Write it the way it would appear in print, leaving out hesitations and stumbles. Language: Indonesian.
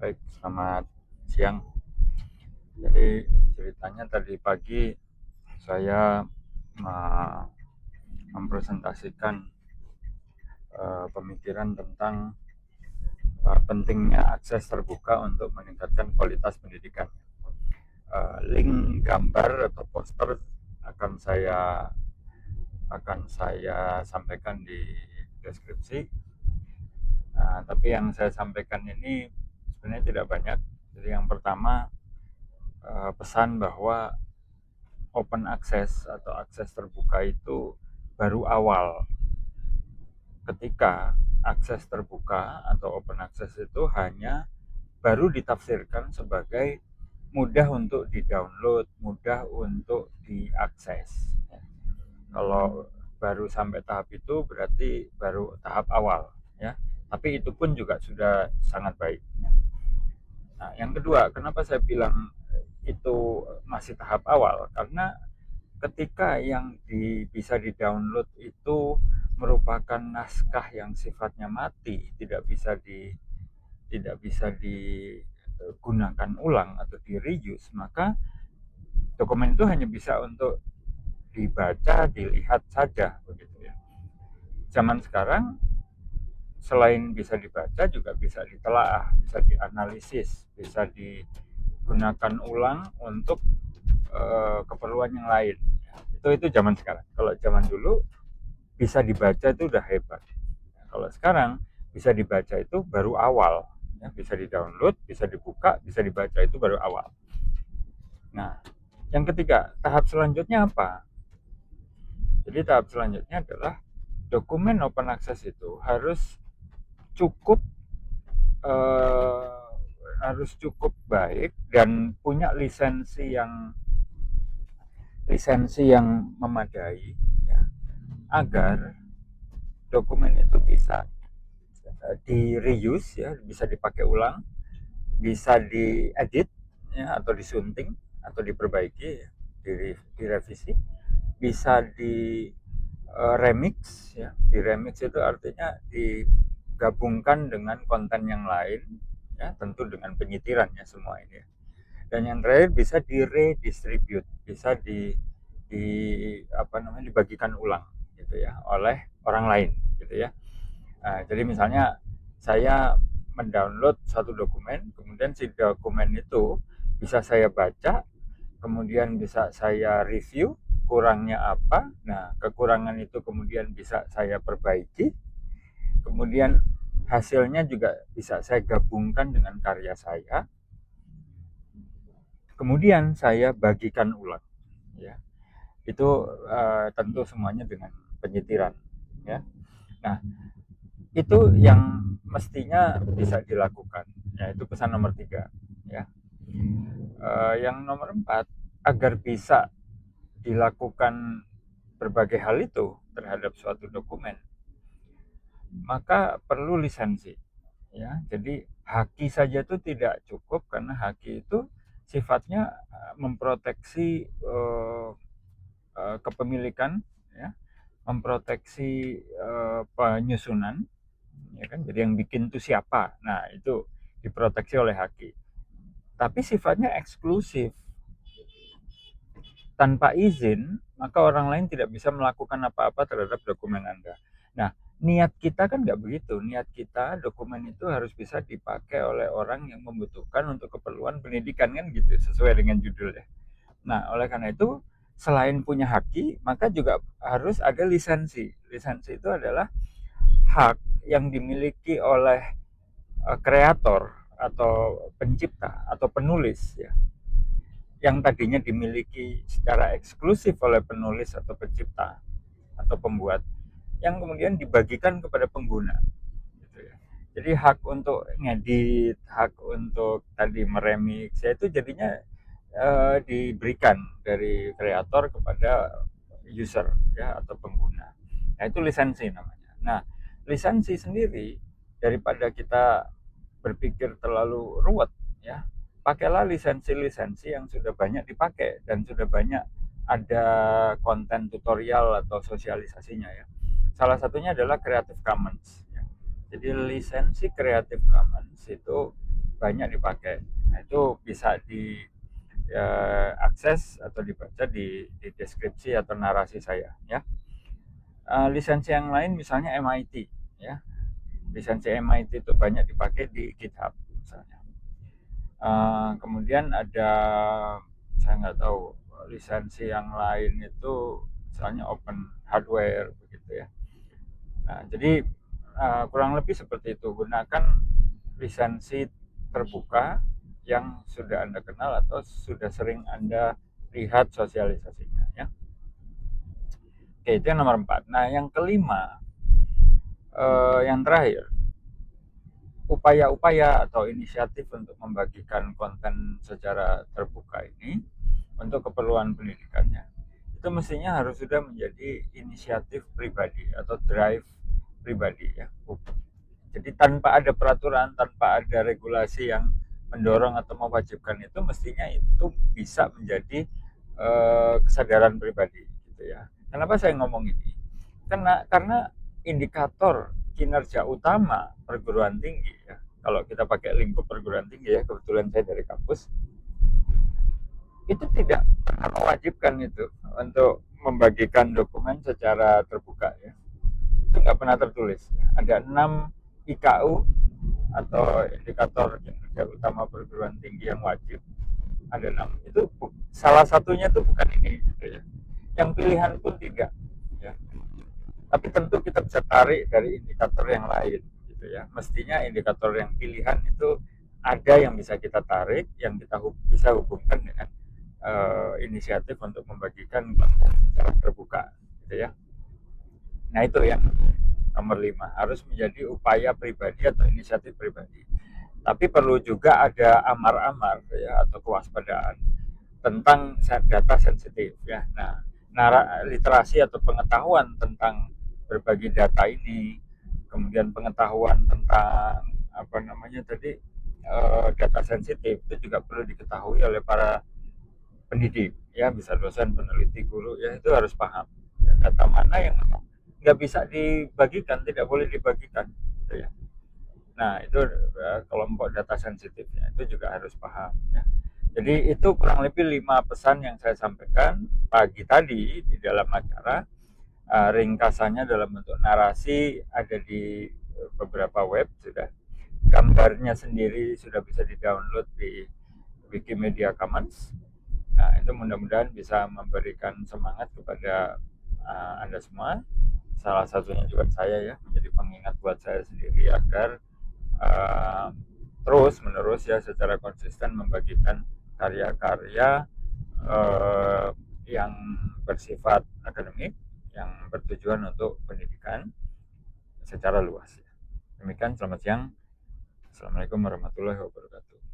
Baik, selamat siang. Jadi ceritanya tadi pagi saya mempresentasikan pemikiran tentang pentingnya akses terbuka untuk meningkatkan kualitas pendidikan. Link gambar atau poster akan saya sampaikan di deskripsi. Tapi yang saya sampaikan ini sebenarnya tidak banyak. Jadi yang pertama, pesan bahwa open access atau akses terbuka itu baru awal. Ketika akses terbuka atau open access itu hanya baru ditafsirkan sebagai mudah untuk di-download, mudah untuk diakses. Kalau baru sampai tahap itu berarti baru tahap awal, ya. Tapi itu pun juga sudah sangat baik. Nah, yang kedua, kenapa saya bilang itu masih tahap awal? Karena ketika yang bisa di-download itu merupakan naskah yang sifatnya mati, tidak bisa digunakan ulang atau di-reuse, maka dokumen itu hanya bisa untuk dibaca, dilihat saja begitu ya. Zaman sekarang selain bisa dibaca juga bisa ditelaah, bisa dianalisis, bisa digunakan ulang untuk keperluan yang lain. Itu zaman sekarang. Kalau zaman dulu bisa dibaca itu udah hebat. Kalau sekarang bisa dibaca itu baru awal. Ya, bisa di-download, bisa dibuka, bisa dibaca itu baru awal. Nah, yang ketiga, tahap selanjutnya apa? Jadi tahap selanjutnya adalah dokumen open access itu cukup eh, harus cukup baik dan punya lisensi yang memadai, ya, agar dokumen itu bisa di reuse, ya, bisa dipakai ulang, bisa diedit, ya, atau disunting atau diperbaiki, ya, direvisi, bisa di remix, ya. Di remix itu artinya digabungkan dengan konten yang lain, ya, tentu dengan penyitiran, ya, semua ini, ya. Dan yang terakhir bisa di redistribute, bisa di dibagikan ulang gitu ya oleh orang lain gitu ya. Jadi misalnya saya mendownload satu dokumen, kemudian si dokumen itu bisa saya baca, kemudian bisa saya review kurangnya apa. Nah, kekurangan itu kemudian bisa saya perbaiki, kemudian hasilnya juga bisa saya gabungkan dengan karya saya, kemudian saya bagikan ulang, ya. Itu tentu semuanya dengan penyitiran, ya. Nah, itu yang mestinya bisa dilakukan, yaitu pesan nomor 3, ya. Yang nomor 4, agar bisa dilakukan berbagai hal itu terhadap suatu dokumen, maka perlu lisensi, ya. Jadi haki saja itu tidak cukup, karena haki itu sifatnya memproteksi kepemilikan, ya, memproteksi penyusunan, ya kan. Jadi yang bikin itu siapa, nah itu diproteksi oleh haki, tapi sifatnya eksklusif. Tanpa izin, maka orang lain tidak bisa melakukan apa-apa terhadap dokumen Anda. Nah, niat kita kan nggak begitu. Niat kita dokumen itu harus bisa dipakai oleh orang yang membutuhkan untuk keperluan pendidikan, kan gitu, sesuai dengan judulnya. Nah, oleh karena itu, selain punya haki, maka juga harus ada lisensi. Lisensi itu adalah hak yang dimiliki oleh kreator atau pencipta atau penulis, ya, yang tadinya dimiliki secara eksklusif oleh penulis atau pencipta atau pembuat, yang kemudian dibagikan kepada pengguna, gitu ya. Jadi hak untuk ngedit, hak untuk tadi meremix, ya, itu jadinya diberikan dari kreator kepada user, ya, atau pengguna. Nah, itu lisensi namanya. Nah, lisensi sendiri, daripada kita berpikir terlalu ruwet, ya, pakailah lisensi-lisensi yang sudah banyak dipakai dan sudah banyak ada konten tutorial atau sosialisasinya, ya. Salah satunya adalah Creative Commons, ya. Jadi lisensi Creative Commons itu banyak dipakai. Nah, itu bisa diakses atau dibaca di deskripsi atau narasi saya ya. Lisensi yang lain misalnya MIT ya. Lisensi MIT itu banyak dipakai di GitHub misalnya. Kemudian ada, saya nggak tahu, lisensi yang lain itu misalnya open hardware begitu ya. Nah, jadi kurang lebih seperti itu. Gunakan lisensi terbuka yang sudah Anda kenal atau sudah sering Anda lihat sosialisasinya ya. Oke, itu yang nomor 4. Nah, yang kelima, yang terakhir, upaya-upaya atau inisiatif untuk membagikan konten secara terbuka ini untuk keperluan pendidikannya itu mestinya harus sudah menjadi inisiatif pribadi atau drive pribadi ya. Jadi tanpa ada peraturan, tanpa ada regulasi yang mendorong atau mewajibkan itu, mestinya itu bisa menjadi kesadaran pribadi gitu ya. Kenapa saya ngomong ini? Karena indikator kinerja utama perguruan tinggi ya. Kalau kita pakai lingkup perguruan tinggi ya, kebetulan saya dari kampus, itu tidak pernah mewajibkan itu untuk membagikan dokumen secara terbuka ya. Itu nggak pernah tertulis. Ada 6 IKU atau indikator kinerja utama perguruan tinggi yang wajib. Ada 6. Itu salah satunya itu bukan ini gitu ya. Yang pilihan pun tidak ya. Tapi tentu kita bisa tarik dari indikator yang lain gitu ya. Mestinya indikator yang pilihan itu ada yang bisa kita tarik, yang kita bisa hubungkan dengan inisiatif untuk membagikan konten secara terbuka gitu ya. Nah, itu yang nomor 5, harus menjadi upaya pribadi atau inisiatif pribadi. Tapi perlu juga ada amar-amar ya atau kewaspadaan tentang data sensitif ya. Nah, literasi atau pengetahuan tentang berbagi data ini, kemudian pengetahuan tentang apa namanya tadi, data sensitif itu juga perlu diketahui oleh para pendidik ya, bisa dosen, peneliti, guru ya, itu harus paham ya, data mana yang nggak bisa dibagikan, tidak boleh dibagikan gitu ya. Nah, itu kelompok data sensitifnya itu juga harus paham ya. Jadi itu kurang lebih 5 pesan yang saya sampaikan pagi tadi di dalam acara. Ringkasannya dalam bentuk narasi ada di beberapa web sudah. Gambarnya sendiri sudah bisa di-download di Wikimedia Commons. Nah, itu mudah-mudahan bisa memberikan semangat kepada Anda semua. Salah satunya juga saya ya, menjadi pengingat buat saya sendiri agar terus menerus ya secara konsisten membagikan karya-karya yang bersifat akademik, yang bertujuan untuk pendidikan secara luas. Demikian, selamat siang. Assalamualaikum warahmatullahi wabarakatuh.